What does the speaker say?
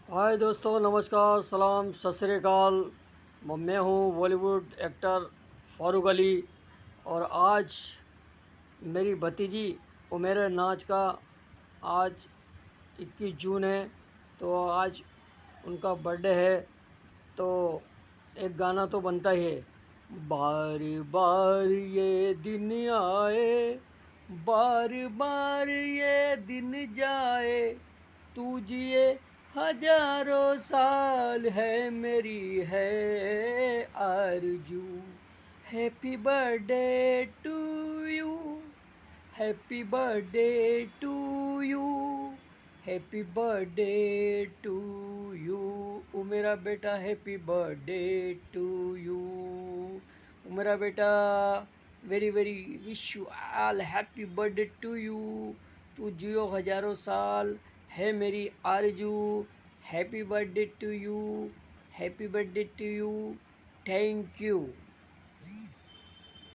हाय दोस्तों, नमस्कार, सलाम, सत श्री अकाल। मैं हूँ बॉलीवुड एक्टर फारूक अली। और आज मेरी भतीजी उमेर नाज का आज 21 जून है। तो आज उनका बर्थडे है। तो एक गाना तो बनता ही है, बार बार ये दिन आए, बार बार ये दिन जाए, तू जिए हजारों साल, है मेरी है आरज़ू। Happy birthday to you, happy birthday to you, happy birthday to you. ओ मेरा बेटा, हैप्पी बर्थडे टू यू। ओ मेरा बेटा, very very wish you all happy birthday to you. तू जियो हजारों साल, है मेरी आरजू। Happy birthday to you, happy birthday to you. Thank you.